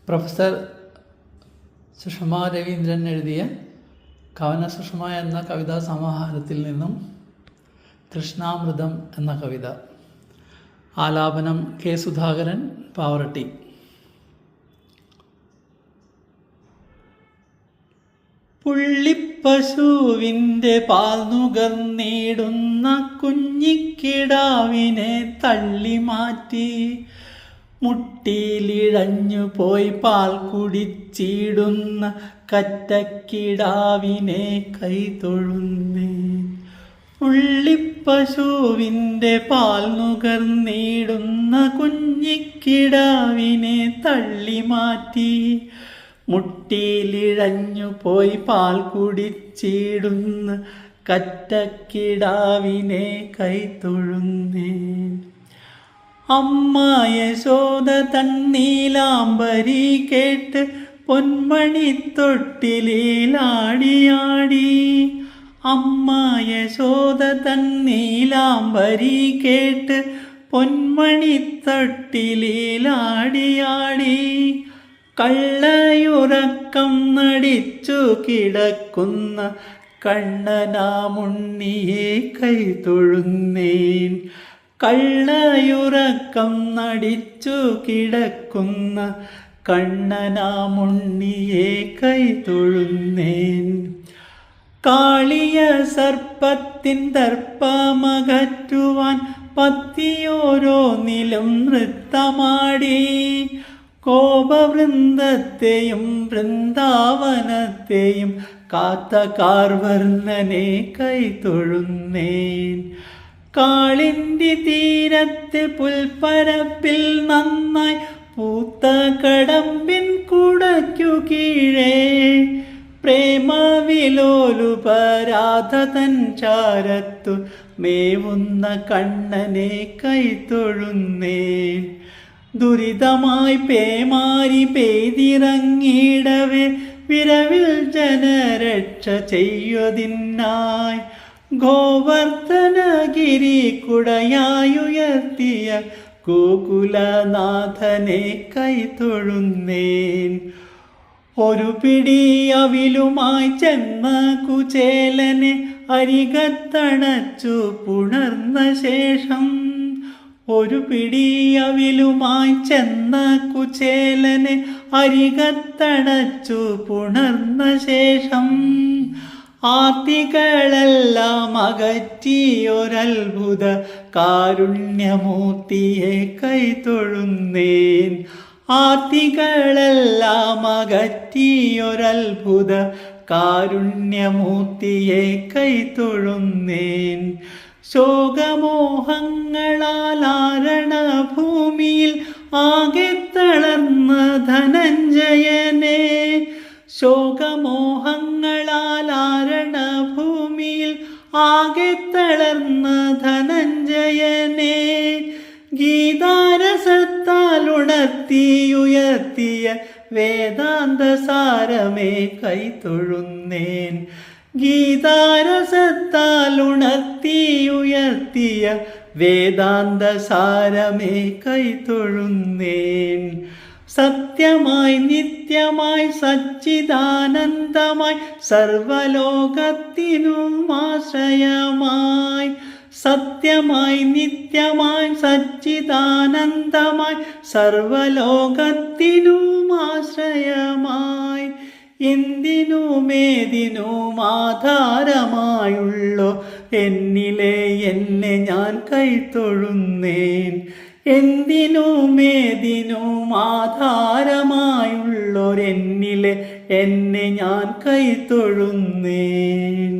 Professor Sushma Raveendran എഴുതിയ കവന സുഷമ എന്ന കവിതാ സമാഹാരത്തിൽ നിന്നും തൃഷ്ണാമൃതം എന്ന കവിത. ആലാപനം കെ സുധാകരൻ, പാവറട്ടി. പുള്ളിപ്പശുവിൻ്റെ പാൽ നുകർന്നിടുന്ന കുഞ്ഞിക്കിടാവിനെ തള്ളിമാറ്റി മുട്ടിയിലിഴഞ്ഞു പോയി പാൽ കുടിച്ചിടുന്ന കറ്റക്കിടാവിനെ കൈതൊഴുന്നേ. പുള്ളിപ്പശുവിൻ്റെ പാൽ നുകർന്നിടുന്ന കുഞ്ഞിക്കിടാവിനെ തള്ളിമാറ്റി മുട്ടിയിലിഴഞ്ഞു പോയി പാൽ കുടിച്ചിടുന്ന കറ്റക്കിടാവിനെ കൈതൊഴുന്നേ. അമ്മ യശോദ തന്നീലാംബരി കേട്ട് പൊന്മണിത്തൊട്ടിലാടിയാടി. അമ്മ യശോദ തന്നീലാംബരി കേട്ട് പൊന്മണിത്തൊട്ടിലാടിയാടി. കള്ളയുറക്കം നടിച്ചു കിടക്കുന്ന കണ്ണനാമുണ്ണിയെ കൈതൊഴുന്നേൻ. കള്ളയുറക്കം നടിച്ചു കിടക്കുന്ന കണ്ണനാമുണ്ണിയെ കൈതൊഴുന്നേൻ. കാളിയ സർപ്പത്തിൻ ദർപ്പമകറ്റുവാൻ പത്തിയോരോന്നിലും നൃത്തമാടി. കോപവൃന്ദത്തെയും വൃന്ദാവനത്തെയും കാത്ത കാർവർണ്ണനെ കൈതൊഴുന്നേൻ. കാളിന്തി തീരത്ത് പുൽപ്പരപ്പിൽ നന്നായി പൂത്ത കടമ്പിൻ കുടയ്ക്കു കീഴേ പ്രേമവിലോലുപരാധതൻ ചാരത്തു മേവുന്ന കണ്ണനെ കൈതൊഴുന്നേൻ. ദുരിതമായി പേമാരി പെയ്തിറങ്ങിയിടവേ വിരവിൽ ജനരക്ഷ ചെയ്യുതിനായി ഗോവർദ്ധനഗിരി കുടയായുയർത്തിയ ഗോകുലനാഥനെ കൈതൊഴുന്നേൻ. ഒരു പിടി അവിലുമായി ചെന്ന കുചേലനെ അരികത്തണച്ചു പുണർന്ന ശേഷം ഒരു പിടി അവിലുമായി ചെന്ന കുചേലനെ അരികത്തണച്ചു പുണർന്ന ശേഷം ആർത്തികളെല്ലാം അകറ്റിയൊരത്ഭുത കാരുണ്യമൂർത്തിയെ കൈതൊഴുന്നേൻ. ആർത്തികളെല്ലാം അകറ്റിയൊരത്ഭുത കാരുണ്യമൂർത്തിയെ കൈതൊഴുന്നേൻ. ശോകമോഹങ്ങളാൽ ആരണഭൂമിയിൽ ആകെ തളർന്ന ധനഞ്ജയനെ. ശോകമോഹങ്ങളാൽ ആരണഭൂമിയിൽ ആകെ തളർന്ന ധനഞ്ജയനെ ഗീതാരസത്താൽ ഉണർത്തിയുയർത്തിയ വേദാന്തസാരമേ കൈതൊഴുന്നേൻ. ഗീതാരസത്താൽ ഉണർത്തിയുയർത്തിയ വേദാന്തസാരമേ കൈതൊഴുന്നേൻ. സത്യമായി നിത്യമായി സച്ചിദാനന്ദമായി സർവലോകത്തിനും ആശ്രയമായി. സത്യമായി നിത്യമായി സച്ചിദാനന്ദമായി സർവലോകത്തിനും ആശ്രയമായി. എന്തിനുമേതിനും ആധാരമായുള്ളോ എന്നിലെ എന്നെ ഞാൻ കൈതൊഴുന്നേൻ. എന്തിനുമേതിനും ആധാരമായുള്ളോരെന്നിലെ എന്നെ ഞാൻ കൈതൊഴുന്നേൻ.